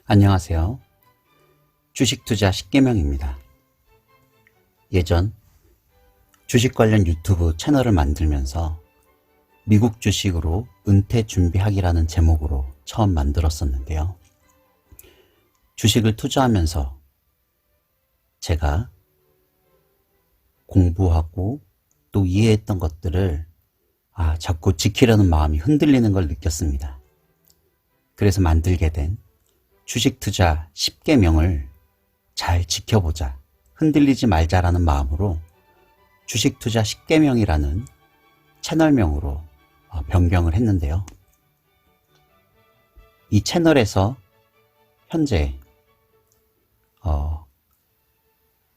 안녕하세요. 주식 투자 10계명입니다. 예전 주식 관련 유튜브 채널을 만들면서 미국 주식으로 은퇴 준비하기라는 제목으로 처음 만들었었는데요. 주식을 투자하면서 제가 공부하고 또 이해했던 것들을 자꾸 지키려는 마음이 흔들리는 걸 느꼈습니다. 그래서 만들게 된 주식 투자 10계명을 잘 지켜보자, 흔들리지 말자라는 마음으로 주식 투자 10계명이라는 채널명으로 변경을 했는데요. 이 채널에서 현재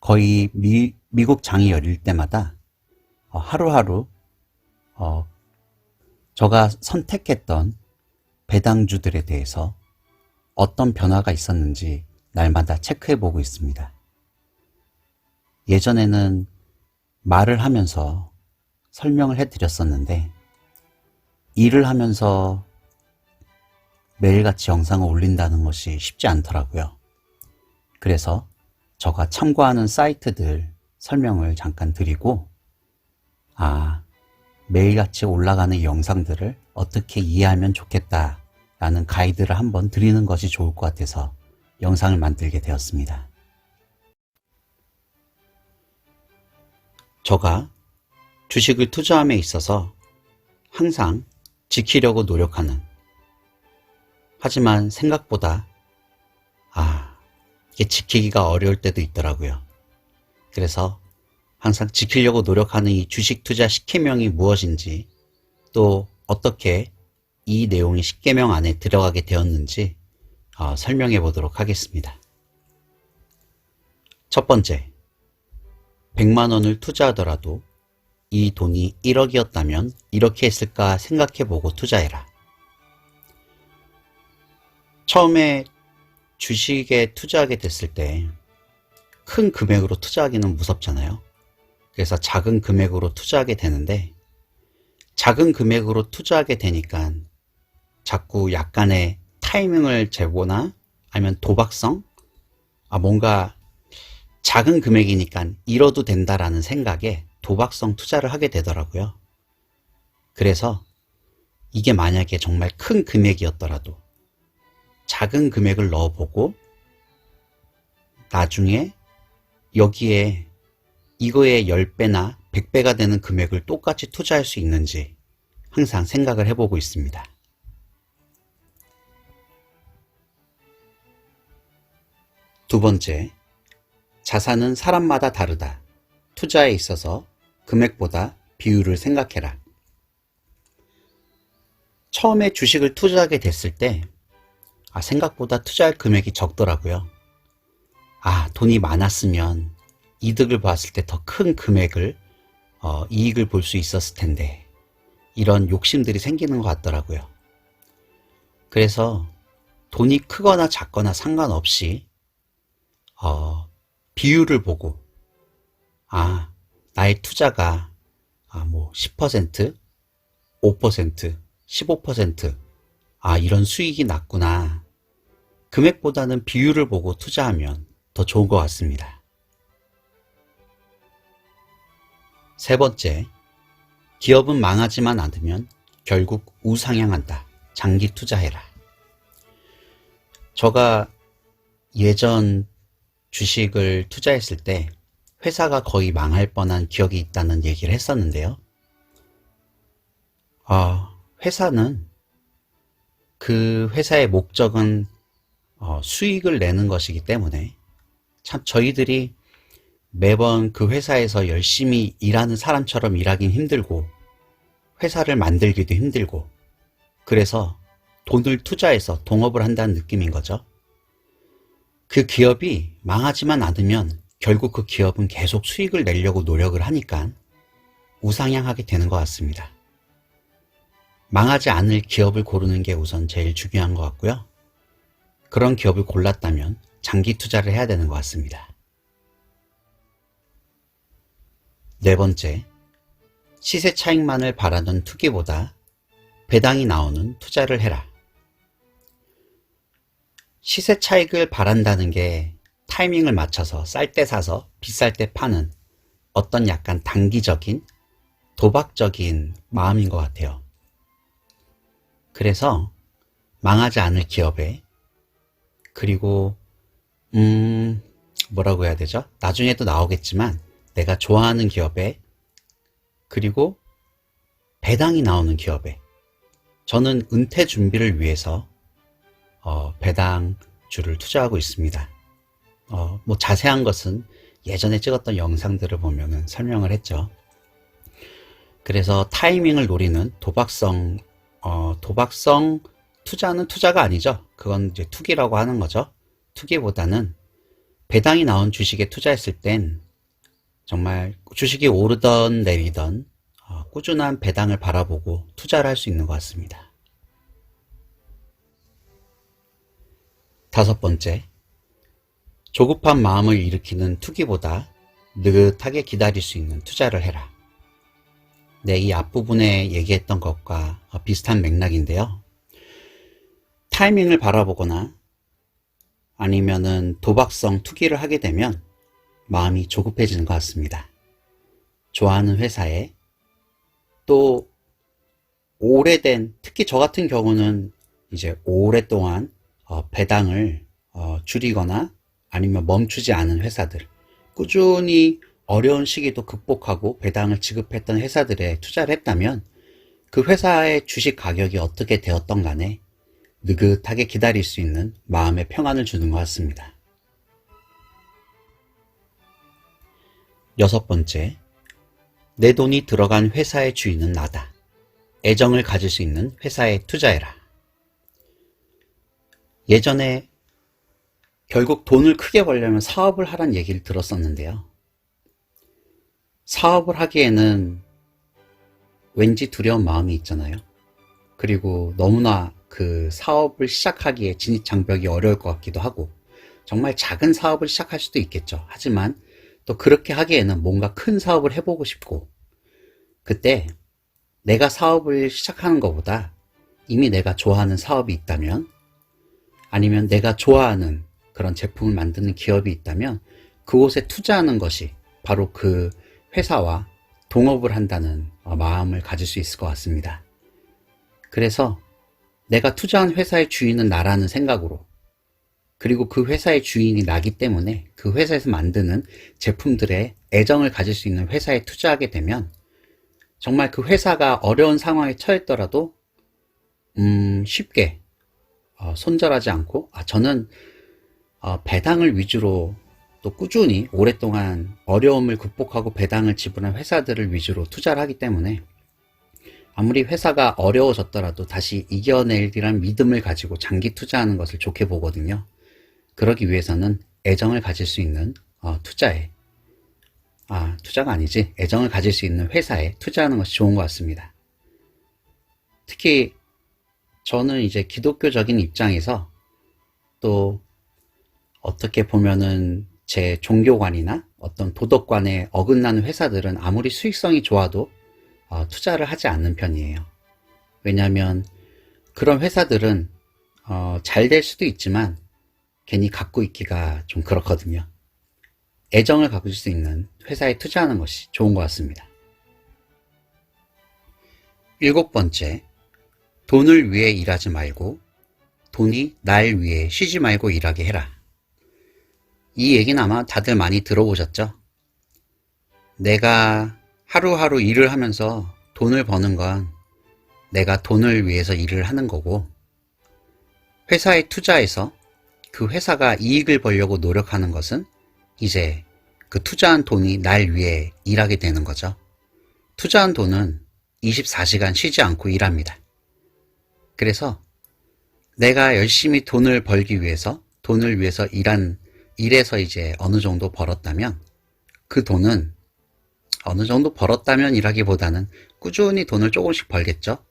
거의 미국 장이 열릴 때마다 하루하루 제가 선택했던 배당주들에 대해서 어떤 변화가 있었는지 날마다 체크해보고 있습니다. 예전에는 말을 하면서 설명을 해드렸었는데 일을 하면서 매일같이 영상을 올린다는 것이 쉽지 않더라고요. 그래서 제가 참고하는 사이트들 설명을 잠깐 드리고 매일같이 올라가는 영상들을 어떻게 이해하면 좋겠다 라는 가이드를 한번 드리는 것이 좋을 것 같아서 영상을 만들게 되었습니다. 제가 주식을 투자함에 있어서 항상 지키려고 노력하는, 하지만 생각보다 이게 지키기가 어려울 때도 있더라고요. 그래서 항상 지키려고 노력하는 이 주식 투자 10계명이 무엇인지, 또 어떻게 이 내용이 10계명 안에 들어가게 되었는지 설명해 보도록 하겠습니다. 첫 번째, 100만원을 투자하더라도 이 돈이 1억이었다면 이렇게 했을까 생각해 보고 투자해라. 처음에 주식에 투자하게 됐을 때 큰 금액으로 투자하기는 무섭잖아요. 그래서 작은 금액으로 투자하게 되는데, 작은 금액으로 투자하게 되니까 자꾸 약간의 타이밍을 재보나 아니면 도박성? 뭔가 작은 금액이니까 잃어도 된다라는 생각에 도박성 투자를 하게 되더라고요. 그래서 이게 만약에 정말 큰 금액이었더라도 작은 금액을 넣어보고 나중에 여기에 이거의 10배나 100배가 되는 금액을 똑같이 투자할 수 있는지 항상 생각을 해보고 있습니다. 두 번째, 자산은 사람마다 다르다. 투자에 있어서 금액보다 비율을 생각해라. 처음에 주식을 투자하게 됐을 때 생각보다 투자할 금액이 적더라고요. 돈이 많았으면 이득을 봤을 때 더 큰 금액을 이익을 볼 수 있었을 텐데, 이런 욕심들이 생기는 것 같더라고요. 그래서 돈이 크거나 작거나 상관없이 비율을 보고 나의 투자가 10%, 5%, 15% 이런 수익이 났구나. 금액보다는 비율을 보고 투자하면 더 좋은 것 같습니다. 세 번째, 기업은 망하지만 않으면 결국 우상향한다. 장기 투자해라. 제가 예전 주식을 투자했을 때 회사가 거의 망할 뻔한 기억이 있다는 얘기를 했었는데요. 회사는 그 회사의 목적은 수익을 내는 것이기 때문에 참 저희들이 매번 그 회사에서 열심히 일하는 사람처럼 일하긴 힘들고 회사를 만들기도 힘들고, 그래서 돈을 투자해서 동업을 한다는 느낌인 거죠. 그 기업이 망하지만 않으면 결국 그 기업은 계속 수익을 내려고 노력을 하니까 우상향하게 되는 것 같습니다. 망하지 않을 기업을 고르는 게 우선 제일 중요한 것 같고요. 그런 기업을 골랐다면 장기 투자를 해야 되는 것 같습니다. 네 번째, 시세 차익만을 바라는 투기보다 배당이 나오는 투자를 해라. 시세 차익을 바란다는 게 타이밍을 맞춰서 쌀 때 사서 비쌀 때 파는 어떤 약간 단기적인 도박적인 마음인 것 같아요. 그래서 망하지 않을 기업에, 그리고 뭐라고 해야 되죠? 나중에도 나오겠지만 내가 좋아하는 기업에, 그리고 배당이 나오는 기업에, 저는 은퇴 준비를 위해서 배당주를 투자하고 있습니다. 뭐 자세한 것은 예전에 찍었던 영상들을 보면은 설명을 했죠. 그래서 타이밍을 노리는 도박성 투자는 투자가 아니죠. 그건 이제 투기라고 하는 거죠. 투기보다는 배당이 나온 주식에 투자했을 땐 정말 주식이 오르던 내리던 꾸준한 배당을 바라보고 투자를 할 수 있는 것 같습니다. 다섯 번째, 조급한 마음을 일으키는 투기보다 느긋하게 기다릴 수 있는 투자를 해라. 네, 이 앞부분에 얘기했던 것과 비슷한 맥락인데요. 타이밍을 바라보거나 아니면은 도박성 투기를 하게 되면 마음이 조급해지는 것 같습니다. 좋아하는 회사에 또 오래된, 특히 저 같은 경우는 이제 오랫동안 배당을 줄이거나 아니면 멈추지 않은 회사들, 꾸준히 어려운 시기도 극복하고 배당을 지급했던 회사들에 투자를 했다면 그 회사의 주식 가격이 어떻게 되었던 간에 느긋하게 기다릴 수 있는 마음의 평안을 주는 것 같습니다. 여섯 번째, 내 돈이 들어간 회사의 주인은 나다. 애정을 가질 수 있는 회사에 투자해라. 예전에 결국 돈을 크게 벌려면 사업을 하란 얘기를 들었었는데요. 사업을 하기에는 왠지 두려운 마음이 있잖아요. 그리고 너무나 그 사업을 시작하기에 진입장벽이 어려울 것 같기도 하고, 정말 작은 사업을 시작할 수도 있겠죠. 하지만 또 그렇게 하기에는 뭔가 큰 사업을 해보고 싶고, 그때 내가 사업을 시작하는 것보다 이미 내가 좋아하는 사업이 있다면, 아니면 내가 좋아하는 그런 제품을 만드는 기업이 있다면 그곳에 투자하는 것이 바로 그 회사와 동업을 한다는 마음을 가질 수 있을 것 같습니다. 그래서 내가 투자한 회사의 주인은 나라는 생각으로, 그리고 그 회사의 주인이 나기 때문에 그 회사에서 만드는 제품들에 애정을 가질 수 있는 회사에 투자하게 되면 정말 그 회사가 어려운 상황에 처했더라도 쉽게 손절하지 않고, 저는 배당을 위주로 또 꾸준히 오랫동안 어려움을 극복하고 배당을 지불한 회사들을 위주로 투자를 하기 때문에 아무리 회사가 어려워졌더라도 다시 이겨내리란 믿음을 가지고 장기 투자하는 것을 좋게 보거든요. 그러기 위해서는 애정을 가질 수 있는 투자에, 투자가 아니지, 애정을 가질 수 있는 회사에 투자하는 것이 좋은 것 같습니다. 특히 저는 이제 기독교적인 입장에서 또 어떻게 보면은 제 종교관이나 어떤 도덕관에 어긋나는 회사들은 아무리 수익성이 좋아도 투자를 하지 않는 편이에요. 왜냐하면 그런 회사들은 잘 될 수도 있지만 괜히 갖고 있기가 좀 그렇거든요. 애정을 가질 수 있는 회사에 투자하는 것이 좋은 것 같습니다. 일곱 번째, 돈을 위해 일하지 말고 돈이 날 위해 쉬지 말고 일하게 해라. 이 얘기는 아마 다들 많이 들어보셨죠? 내가 하루하루 일을 하면서 돈을 버는 건 내가 돈을 위해서 일을 하는 거고, 회사에 투자해서 그 회사가 이익을 벌려고 노력하는 것은 이제 그 투자한 돈이 날 위해 일하게 되는 거죠. 투자한 돈은 24시간 쉬지 않고 일합니다. 그래서 내가 열심히 돈을 벌기 위해서, 돈을 위해서 일해서 이제 어느 정도 벌었다면, 그 돈은 어느 정도 벌었다면 이라기보다는 꾸준히 돈을 조금씩 벌겠죠.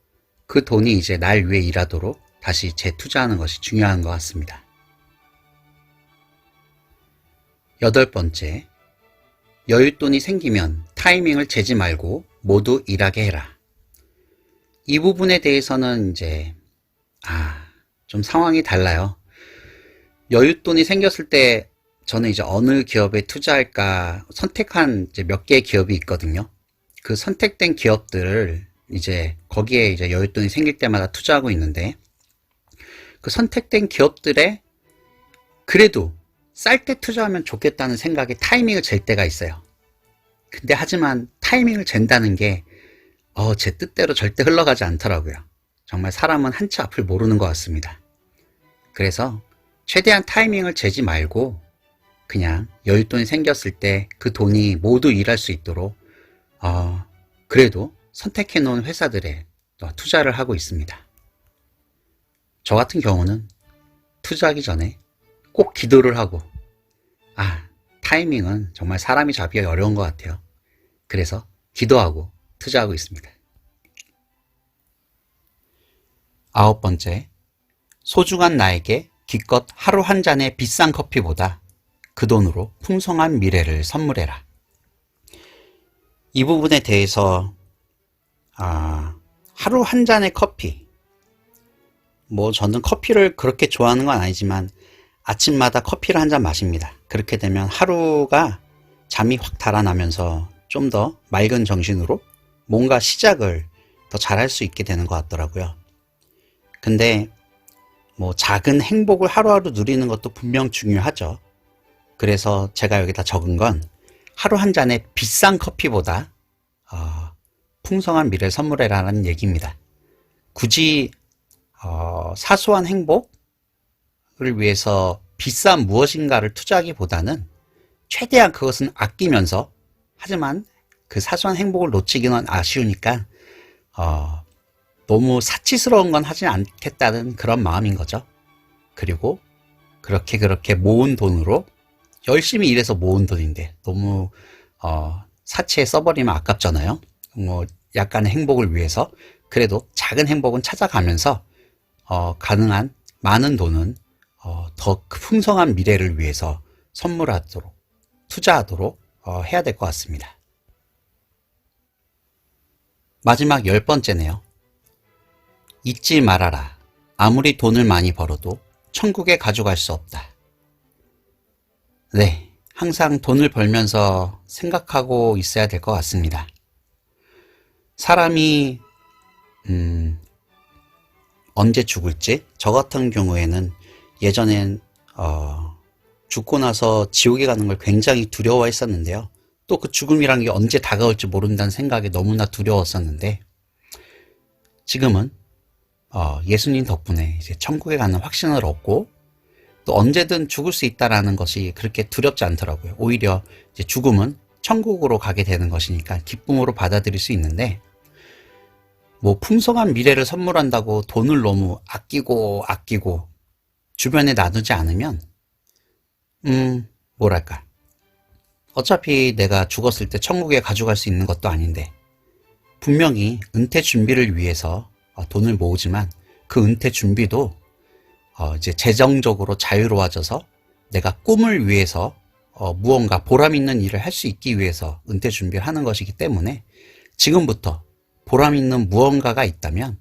그 돈이 이제 날 위해 일하도록 다시 재투자하는 것이 중요한 것 같습니다. 여덟 번째, 여윳돈이 생기면 타이밍을 재지 말고 모두 일하게 해라. 이 부분에 대해서는 이제 좀 상황이 달라요. 여윳돈이 생겼을 때 저는 이제 어느 기업에 투자할까 선택한 이제 몇 개의 기업이 있거든요. 그 선택된 기업들을 이제 거기에 이제 여윳돈이 생길 때마다 투자하고 있는데, 그 선택된 기업들에 그래도 쌀 때 투자하면 좋겠다는 생각에 타이밍을 잴 때가 있어요. 근데 하지만 타이밍을 잰다는 게 제 뜻대로 절대 흘러가지 않더라고요. 정말 사람은 한치 앞을 모르는 것 같습니다. 그래서 최대한 타이밍을 재지 말고 그냥 여윳돈이 생겼을 때 그 돈이 모두 일할 수 있도록 그래도 선택해 놓은 회사들에 투자를 하고 있습니다. 저 같은 경우는 투자하기 전에 꼭 기도를 하고, 타이밍은 정말 사람이 잡기가 어려운 것 같아요. 그래서 기도하고 투자하고 있습니다. 9번째, 소중한 나에게 기껏 하루 한 잔의 비싼 커피보다 그 돈으로 풍성한 미래를 선물해라. 이 부분에 대해서 하루 한 잔의 커피, 저는 커피를 그렇게 좋아하는 건 아니지만 아침마다 커피를 한 잔 마십니다. 그렇게 되면 하루가 잠이 확 달아나면서 좀 더 맑은 정신으로 뭔가 시작을 더 잘할 수 있게 되는 것 같더라고요. 근데 작은 행복을 하루하루 누리는 것도 분명 중요하죠. 그래서 제가 여기다 적은 건 하루 한 잔의 비싼 커피보다 풍성한 미래를 선물해라는 얘기입니다. 굳이 사소한 행복을 위해서 비싼 무엇인가를 투자하기보다는 최대한 그것은 아끼면서, 하지만 그 사소한 행복을 놓치기는 아쉬우니까 너무 사치스러운 건 하지 않겠다는 그런 마음인 거죠. 그리고 그렇게 모은 돈으로, 열심히 일해서 모은 돈인데 너무 사치에 써버리면 아깝잖아요. 약간의 행복을 위해서 그래도 작은 행복은 찾아가면서 가능한 많은 돈은 더 풍성한 미래를 위해서 선물하도록, 투자하도록 해야 될 것 같습니다. 마지막 10번째네요. 잊지 말아라. 아무리 돈을 많이 벌어도 천국에 가져갈 수 없다. 네, 항상 돈을 벌면서 생각하고 있어야 될 것 같습니다. 사람이 언제 죽을지, 저 같은 경우에는 예전엔 죽고 나서 지옥에 가는 걸 굉장히 두려워했었는데요. 또 그 죽음이란 게 언제 다가올지 모른다는 생각에 너무나 두려웠었는데, 지금은 예수님 덕분에 이제 천국에 가는 확신을 얻고, 또 언제든 죽을 수 있다라는 것이 그렇게 두렵지 않더라고요. 오히려 이제 죽음은 천국으로 가게 되는 것이니까 기쁨으로 받아들일 수 있는데, 풍성한 미래를 선물한다고 돈을 너무 아끼고 주변에 나누지 않으면 어차피 내가 죽었을 때 천국에 가져갈 수 있는 것도 아닌데, 분명히 은퇴 준비를 위해서 돈을 모으지만 그 은퇴 준비도 이제 재정적으로 자유로워져서 내가 꿈을 위해서 무언가 보람 있는 일을 할 수 있기 위해서 은퇴 준비를 하는 것이기 때문에, 지금부터 보람 있는 무언가가 있다면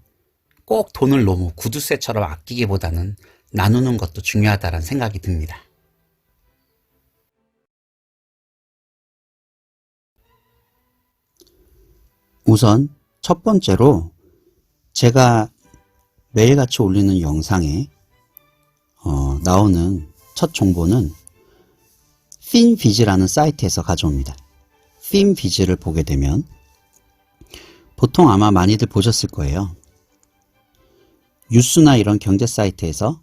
꼭 돈을 너무 구두쇠처럼 아끼기보다는 나누는 것도 중요하다는 생각이 듭니다. 우선 첫 번째로 제가 매일같이 올리는 영상에 나오는 첫 정보는 핀비즈라는 사이트에서 가져옵니다. 핀비즈를 보게 되면 보통 아마 많이들 보셨을 거예요. 뉴스나 이런 경제 사이트에서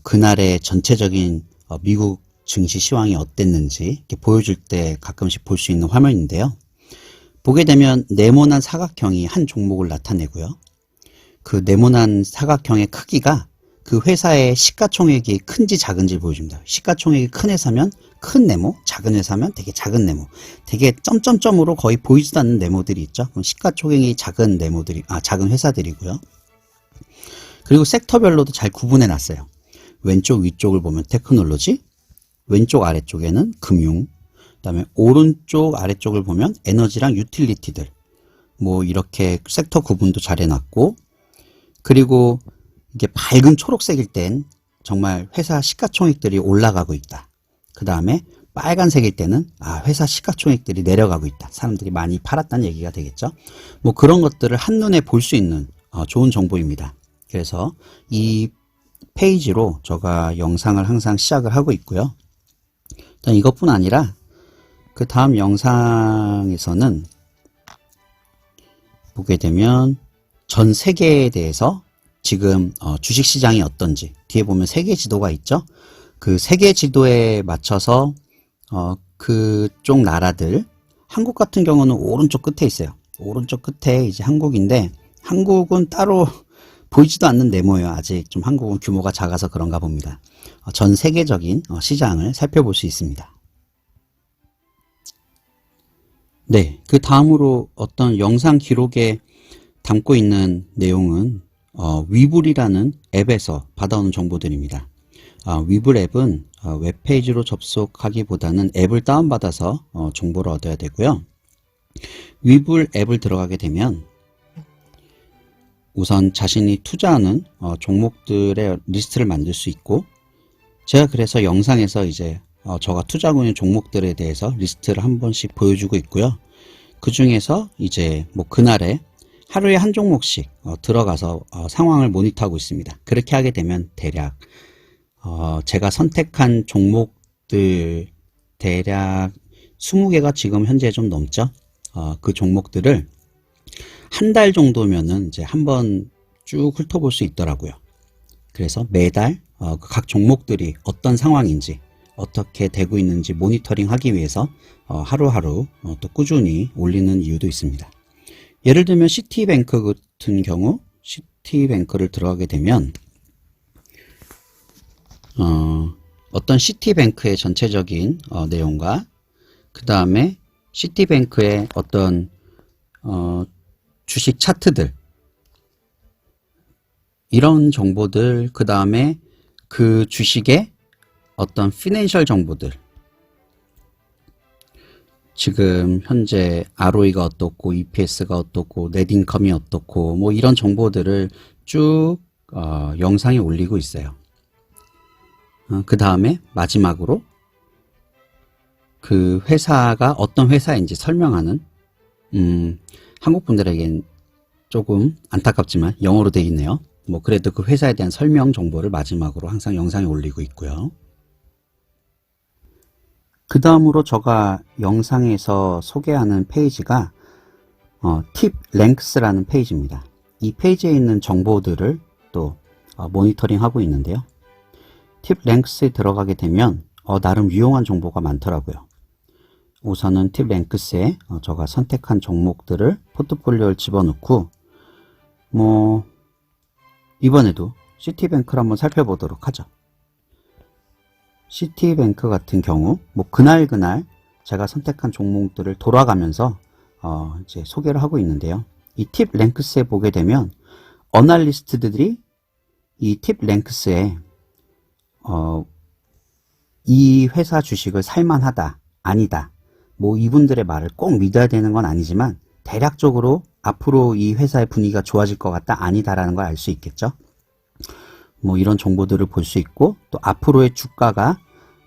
그날의 전체적인 미국 증시 시황이 어땠는지 이렇게 보여줄 때 가끔씩 볼 수 있는 화면인데요. 보게 되면 네모난 사각형이 한 종목을 나타내고요. 그 네모난 사각형의 크기가 그 회사의 시가총액이 큰지 작은지 보여줍니다. 시가총액이 큰 회사면 큰 네모, 작은 회사면 되게 작은 네모, 되게 점점점으로 거의 보이지도 않는 네모들이 있죠. 그럼 시가총액이 작은 네모들이, 작은 회사들이고요. 그리고 섹터별로도 잘 구분해 놨어요. 왼쪽 위쪽을 보면 테크놀로지, 왼쪽 아래쪽에는 금융, 그 다음에 오른쪽 아래쪽을 보면 에너지랑 유틸리티들, 이렇게 섹터 구분도 잘 해놨고, 그리고 이게 밝은 초록색일 땐 정말 회사 시가총액들이 올라가고 있다. 그 다음에 빨간색일 때는 회사 시가총액들이 내려가고 있다. 사람들이 많이 팔았다는 얘기가 되겠죠. 뭐 그런 것들을 한눈에 볼 수 있는 좋은 정보입니다. 그래서 이 페이지로 제가 영상을 항상 시작을 하고 있고요. 일단 이것뿐 아니라 그 다음 영상에서는 보게 되면 전 세계에 대해서 지금 주식시장이 어떤지, 뒤에 보면 세계 지도가 있죠. 그 세계 지도에 맞춰서 그쪽 나라들, 한국 같은 경우는 오른쪽 끝에 있어요. 오른쪽 끝에 이제 한국인데, 한국은 따로 보이지도 않는 네모예요. 아직 좀 한국은 규모가 작아서 그런가 봅니다. 전 세계적인 시장을 살펴볼 수 있습니다. 네, 그 다음으로 어떤 영상 기록에 담고 있는 내용은 위불이라는 앱에서 받아오는 정보들입니다. 위불 앱은 웹페이지로 접속하기보다는 앱을 다운받아서 정보를 얻어야 되고요. 위불 앱을 들어가게 되면 우선 자신이 투자하는 종목들의 리스트를 만들 수 있고, 제가 그래서 영상에서 이제 제가 투자하고 있는 종목들에 대해서 리스트를 한 번씩 보여주고 있고요. 그 중에서 이제 뭐 그날에 하루에 한 종목씩 들어가서 상황을 모니터하고 있습니다. 그렇게 하게 되면 대략 제가 선택한 종목들 대략 20개가 지금 현재 좀 넘죠. 그 종목들을 한 달 정도면은 이제 한번 쭉 훑어볼 수 있더라고요. 그래서 매달 각 종목들이 어떤 상황인지 어떻게 되고 있는지 모니터링 하기 위해서 하루하루 또 꾸준히 올리는 이유도 있습니다. 예를 들면 시티뱅크 같은 경우, 시티뱅크를 들어가게 되면 어떤 시티뱅크의 전체적인 내용과 그 다음에 시티뱅크의 어떤 주식 차트들, 이런 정보들, 그 다음에 그 주식의 어떤 피낸셜 정보들, 지금 현재 ROE가 어떻고 EPS가 어떻고 넷인컴이 어떻고 뭐 이런 정보들을 쭉 영상에 올리고 있어요. 그 다음에 마지막으로 그 회사가 어떤 회사인지 설명하는, 한국 분들에겐 조금 안타깝지만 영어로 되어 있네요. 뭐 그래도 그 회사에 대한 설명 정보를 마지막으로 항상 영상에 올리고 있고요. 그 다음으로 제가 영상에서 소개하는 페이지가 팁 랭크스라는 페이지입니다. 이 페이지에 있는 정보들을 또 모니터링 하고 있는데요. 팁 랭크스에 들어가게 되면 나름 유용한 정보가 많더라고요. 우선은 팁 랭크스에 제가 선택한 종목들을 포트폴리오를 집어넣고, 뭐 이번에도 시티뱅크를 한번 살펴보도록 하죠. 시티뱅크 같은 경우 뭐 그날 제가 선택한 종목들을 돌아가면서 이제 소개를 하고 있는데요. 이 팁 랭크스에 보게 되면 어널리스트들이 이 팁 랭크스에 이 회사 주식을 살만하다, 아니다, 뭐 이분들의 말을 꼭 믿어야 되는 건 아니지만 대략적으로 앞으로 이 회사의 분위기가 좋아질 것 같다, 아니다라는 걸 알 수 있겠죠. 뭐 이런 정보들을 볼 수 있고, 또 앞으로의 주가가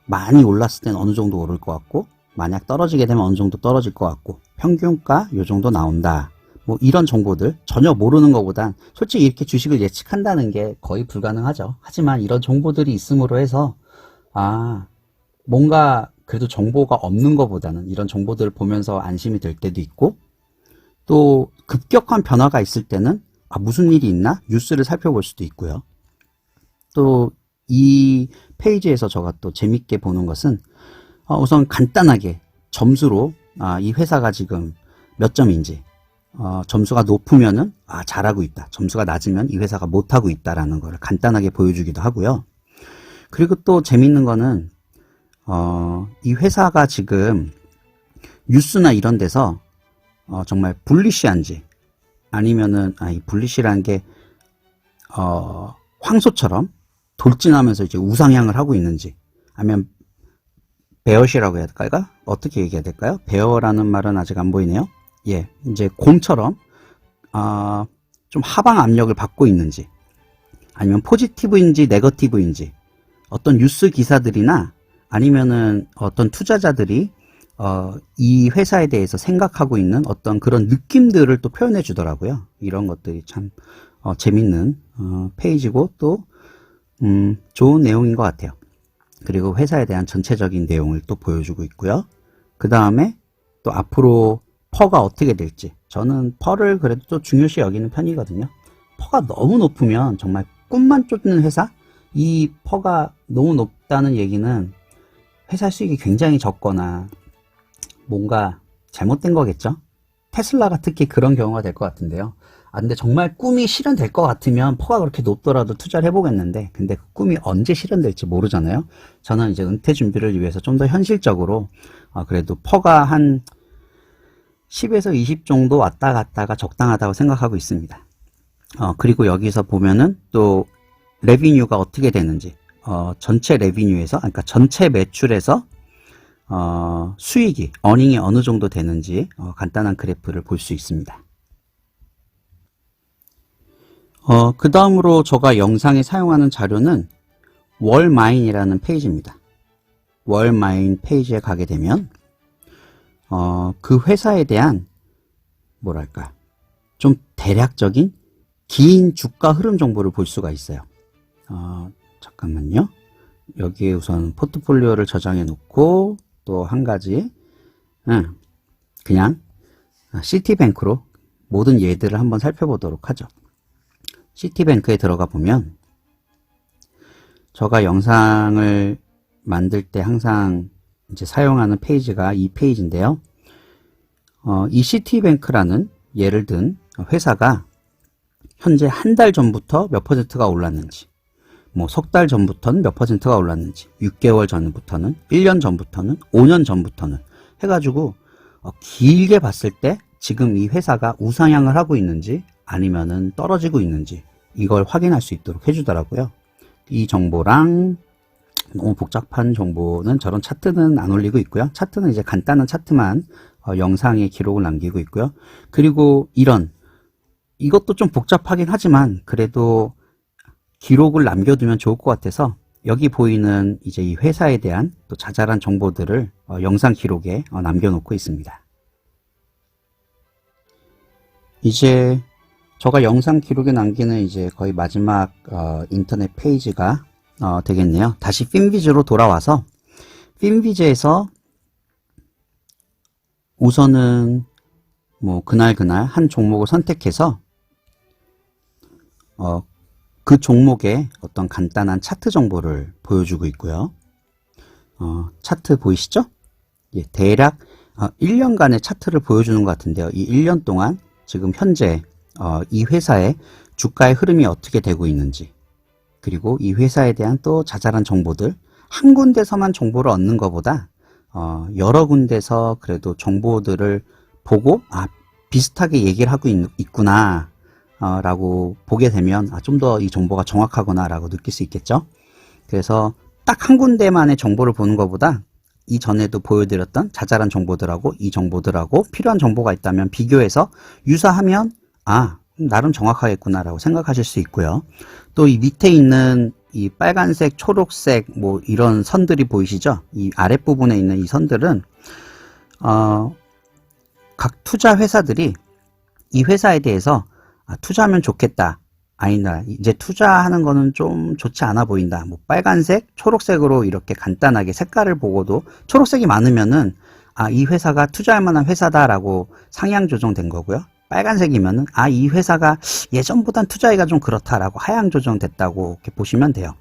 많이 올랐을 때는 어느 정도 오를 것 같고, 만약 떨어지게 되면 어느 정도 떨어질 것 같고, 평균가 요 정도 나온다, 뭐 이런 정보들, 전혀 모르는 것보단 솔직히 이렇게 주식을 예측한다는 게 거의 불가능하죠. 하지만 이런 정보들이 있음으로 해서 뭔가 그래도 정보가 없는 것보다는 이런 정보들을 보면서 안심이 될 때도 있고, 또 급격한 변화가 있을 때는 무슨 일이 있나 뉴스를 살펴볼 수도 있고요. 또 이 페이지에서 제가 또 재밌게 보는 것은 우선 간단하게 점수로 이 회사가 지금 몇 점인지, 점수가 높으면은 잘하고 있다, 점수가 낮으면 이 회사가 못하고 있다라는 걸 간단하게 보여주기도 하고요. 그리고 또 재밌는 거는 이 회사가 지금 뉴스나 이런 데서 정말 불리시한지, 아니면은 이 불리시라는 게 황소처럼 돌진하면서 이제 우상향을 하고 있는지, 아니면 베어시라고 해야 될까요? 어떻게 얘기해야 될까요? 베어라는 말은 아직 안 보이네요. 예, 이제 곰처럼 좀 하방 압력을 받고 있는지, 아니면 포지티브인지 네거티브인지, 어떤 뉴스 기사들이나 아니면은 어떤 투자자들이 이 회사에 대해서 생각하고 있는 어떤 그런 느낌들을 또 표현해 주더라고요. 이런 것들이 참 재밌는 페이지고 또 좋은 내용인 것 같아요. 그리고 회사에 대한 전체적인 내용을 또 보여주고 있고요. 그 다음에 또 앞으로 퍼가 어떻게 될지, 저는 퍼를 그래도 또 중요시 여기는 편이거든요. 퍼가 너무 높으면 정말 꿈만 쫓는 회사? 이 퍼가 너무 높다는 얘기는 회사 수익이 굉장히 적거나 뭔가 잘못된 거겠죠? 테슬라가 특히 그런 경우가 될 것 같은데요. 근데 정말 꿈이 실현될 것 같으면 퍼가 그렇게 높더라도 투자를 해보겠는데, 근데 그 꿈이 언제 실현될지 모르잖아요. 저는 이제 은퇴 준비를 위해서 좀 더 현실적으로 그래도 퍼가 한 10에서 20 정도 왔다 갔다가 적당하다고 생각하고 있습니다. 그리고 여기서 보면은 또 레비뉴가 어떻게 되는지, 전체 레비뉴에서, 그러니까 전체 매출에서 수익이, 어닝이 어느 정도 되는지 간단한 그래프를 볼 수 있습니다. 그 다음으로 제가 영상에 사용하는 자료는 월마인이라는 페이지입니다. 월마인 페이지에 가게 되면 그 회사에 대한 뭐랄까 좀 대략적인 긴 주가 흐름 정보를 볼 수가 있어요. 잠깐만요. 여기에 우선 포트폴리오를 저장해 놓고 또 한 가지 그냥 시티뱅크로 모든 예들을 한번 살펴보도록 하죠. 시티뱅크에 들어가 보면 제가 영상을 만들 때 항상 이제 사용하는 페이지가 이 페이지인데요. 이 시티뱅크라는 예를 든 회사가 현재 한 달 전부터 몇 퍼센트가 올랐는지, 뭐 석 달 전부터는 몇 퍼센트가 올랐는지, 6개월 전부터는, 1년 전부터는, 5년 전부터는 해가지고 길게 봤을 때 지금 이 회사가 우상향을 하고 있는지 아니면은 떨어지고 있는지 이걸 확인할 수 있도록 해주더라고요. 이 정보랑 너무 복잡한 정보는 저런 차트는 안 올리고 있고요. 차트는 이제 간단한 차트만 영상에 기록을 남기고 있고요. 그리고 이것도 좀 복잡하긴 하지만 그래도 기록을 남겨두면 좋을 것 같아서 여기 보이는 이제 이 회사에 대한 또 자잘한 정보들을 영상 기록에 남겨놓고 있습니다. 이제 제가 영상 기록에 남기는 이제 거의 마지막 인터넷 페이지가 되겠네요. 다시 핀비즈로 돌아와서 핀비즈에서 우선은 뭐 그날 한 종목을 선택해서 그 종목의 어떤 간단한 차트 정보를 보여주고 있고요. 차트 보이시죠? 예, 대략 1년간의 차트를 보여주는 것 같은데요. 이 1년 동안 지금 현재 이 회사의 주가의 흐름이 어떻게 되고 있는지, 그리고 이 회사에 대한 또 자잘한 정보들, 한 군데서만 정보를 얻는 것보다 여러 군데서 그래도 정보들을 보고 비슷하게 얘기를 하고 있구나 라고 보게 되면 좀 더 이 정보가 정확하구나 라고 느낄 수 있겠죠. 그래서 딱 한 군데만의 정보를 보는 것보다 이전에도 보여드렸던 자잘한 정보들하고 이 정보들하고 필요한 정보가 있다면 비교해서 유사하면 나름 정확하겠구나 라고 생각하실 수 있고요. 또 이 밑에 있는 이 빨간색, 초록색 뭐 이런 선들이 보이시죠? 이 아랫부분에 있는 이 선들은 각 투자 회사들이 이 회사에 대해서 투자하면 좋겠다, 아니다, 이제 투자하는 거는 좀 좋지 않아 보인다, 뭐 빨간색, 초록색으로 이렇게 간단하게 색깔을 보고도 초록색이 많으면은 이 회사가 투자할 만한 회사다라고 상향 조정된 거고요. 빨간색이면은 이 회사가 예전보단 투자하기가 좀 그렇다라고 하향 조정됐다고 이렇게 보시면 돼요.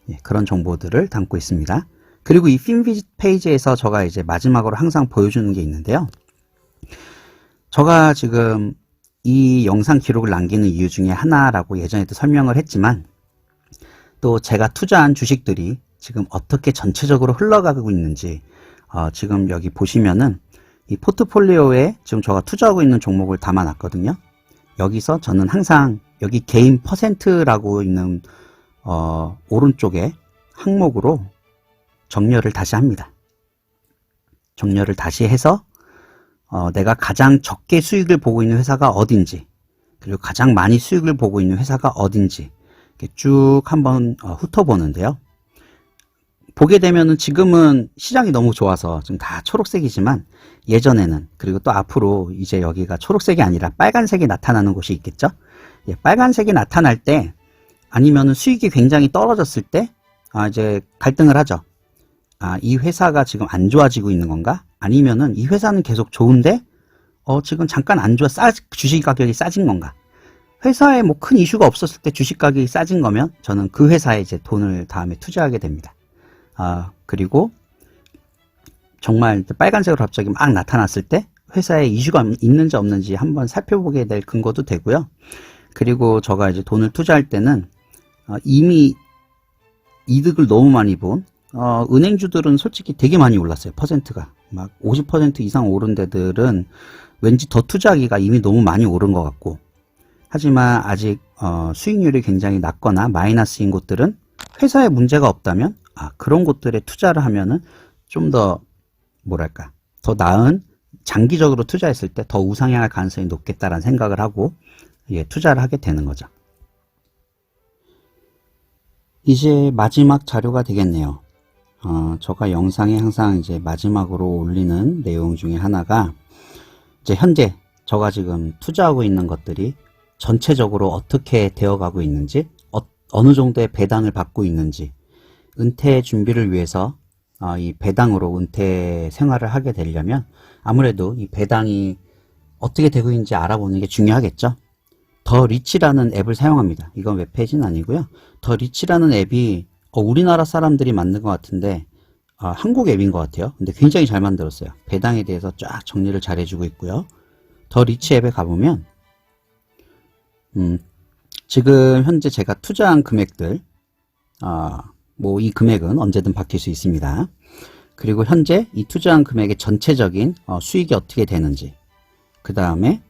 예, 그런 정보들을 담고 있습니다. 그리고 이 핀비즈 페이지에서 제가 이제 마지막으로 항상 보여주는 게 있는데요. 제가 지금 이 영상 기록을 남기는 이유 중에 하나라고 예전에도 설명을 했지만, 또 제가 투자한 주식들이 지금 어떻게 전체적으로 흘러가고 있는지 지금 여기 보시면은 이 포트폴리오에 지금 제가 투자하고 있는 종목을 담아 놨거든요. 여기서 저는 항상 여기 개인 퍼센트라고 있는 오른쪽에 항목으로 정렬을 다시 합니다. 정렬을 다시 해서 내가 가장 적게 수익을 보고 있는 회사가 어딘지, 그리고 가장 많이 수익을 보고 있는 회사가 어딘지 이렇게 쭉 한번 훑어보는데요. 보게 되면은 지금은 시장이 너무 좋아서 지금 다 초록색이지만 예전에는, 그리고 또 앞으로 이제 여기가 초록색이 아니라 빨간색이 나타나는 곳이 있겠죠. 예, 빨간색이 나타날 때, 아니면은 수익이 굉장히 떨어졌을 때 이제 갈등을 하죠. 이 회사가 지금 안 좋아지고 있는 건가? 아니면은 이 회사는 계속 좋은데 지금 잠깐 안 좋아, 주식 가격이 싸진 건가? 회사에 뭐 큰 이슈가 없었을 때 주식 가격이 싸진 거면 저는 그 회사에 이제 돈을 다음에 투자하게 됩니다. 그리고 정말 빨간색으로 갑자기 막 나타났을 때 회사에 이슈가 있는지 없는지 한번 살펴보게 될 근거도 되고요. 그리고 제가 이제 돈을 투자할 때는 이미 이득을 너무 많이 본 은행주들은 솔직히 되게 많이 올랐어요. 퍼센트가 막 50% 이상 오른 데들은 왠지 더 투자하기가 이미 너무 많이 오른 것 같고, 하지만 아직 수익률이 굉장히 낮거나 마이너스인 곳들은 회사에 문제가 없다면 그런 곳들에 투자를 하면은 좀 더 뭐랄까 더 나은, 장기적으로 투자했을 때 더 우상향할 가능성이 높겠다라는 생각을 하고 투자를 하게 되는 거죠. 이제 마지막 자료가 되겠네요. 제가 영상에 항상 이제 마지막으로 올리는 내용 중에 하나가 이제 현재 제가 지금 투자하고 있는 것들이 전체적으로 어떻게 되어가고 있는지, 어느 정도의 배당을 받고 있는지, 은퇴 준비를 위해서 이 배당으로 은퇴 생활을 하게 되려면 아무래도 이 배당이 어떻게 되고 있는지 알아보는 게 중요하겠죠. 더 리치라는 앱을 사용합니다. 이건 웹페이지는 아니고요. 더 리치라는 앱이 우리나라 사람들이 만든 것 같은데 한국 앱인 것 같아요. 근데 굉장히 잘 만들었어요. 배당에 대해서 쫙 정리를 잘 해주고 있고요. 더 리치 앱에 가보면 지금 현재 제가 투자한 금액들, 뭐 이 금액은 언제든 바뀔 수 있습니다. 그리고 현재 이 투자한 금액의 전체적인 수익이 어떻게 되는지, 그 다음에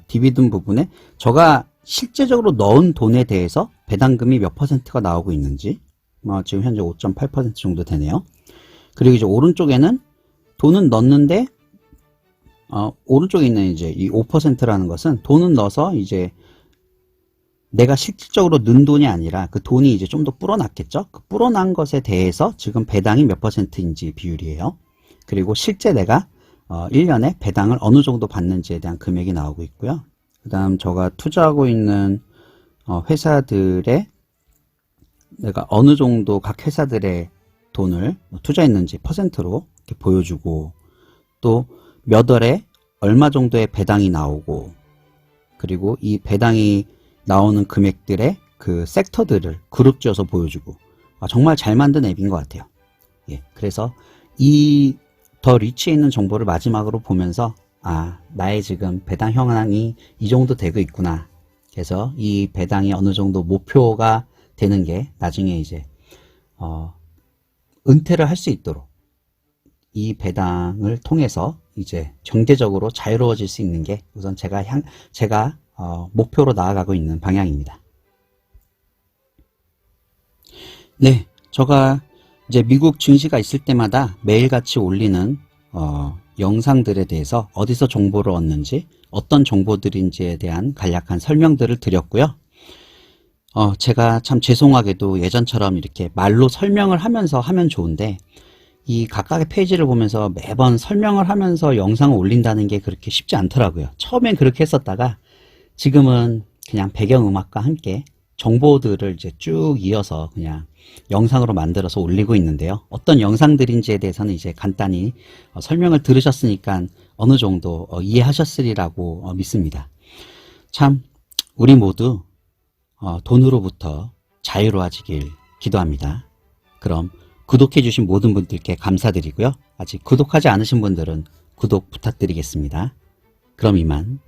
디비든 부분에 제가 실제적으로 넣은 돈에 대해서 배당금이 몇 퍼센트가 나오고 있는지, 지금 현재 5.8% 정도 되네요. 그리고 이제 오른쪽에는 돈은 넣었는데 오른쪽에 있는 이제 이 5%라는 것은 돈은 넣어서 이제 내가 실질적으로 넣은 돈이 아니라 그 돈이 이제 좀 더 불어났겠죠. 그 불어난 것에 대해서 지금 배당이 몇 퍼센트인지 비율이에요. 그리고 실제 내가 1년에 배당을 어느 정도 받는지에 대한 금액이 나오고 있고요. 그 다음 제가 투자하고 있는 회사들의 내가 어느 정도 각 회사들의 돈을 투자했는지 퍼센트로 이렇게 보여주고, 또 몇 월에 얼마 정도의 배당이 나오고, 그리고 이 배당이 나오는 금액들의 그 섹터들을 그룹 지어서 보여주고, 정말 잘 만든 앱인 것 같아요. 그래서 이 더 리치에 있는 정보를 마지막으로 보면서 나의 지금 배당 현황이 이 정도 되고 있구나. 그래서 이 배당이 어느 정도 목표가 되는 게 나중에 이제 은퇴를 할 수 있도록 이 배당을 통해서 이제 경제적으로 자유로워질 수 있는 게 우선 제가 목표로 나아가고 있는 방향입니다. 네, 제가 이제 미국 증시가 있을 때마다 매일같이 올리는 영상들에 대해서 어디서 정보를 얻는지, 어떤 정보들인지에 대한 간략한 설명들을 드렸고요. 제가 참 죄송하게도 예전처럼 이렇게 말로 설명을 하면서 하면 좋은데, 이 각각의 페이지를 보면서 매번 설명을 하면서 영상을 올린다는 게 그렇게 쉽지 않더라고요. 처음엔 그렇게 했었다가 지금은 그냥 배경음악과 함께 정보들을 이제 쭉 이어서 그냥 영상으로 만들어서 올리고 있는데요. 어떤 영상들인지에 대해서는 이제 간단히 설명을 들으셨으니까 어느 정도 이해하셨으리라고 믿습니다. 참 우리 모두 돈으로부터 자유로워지길 기도합니다. 그럼 구독해 주신 모든 분들께 감사드리고요. 아직 구독하지 않으신 분들은 구독 부탁드리겠습니다. 그럼 이만.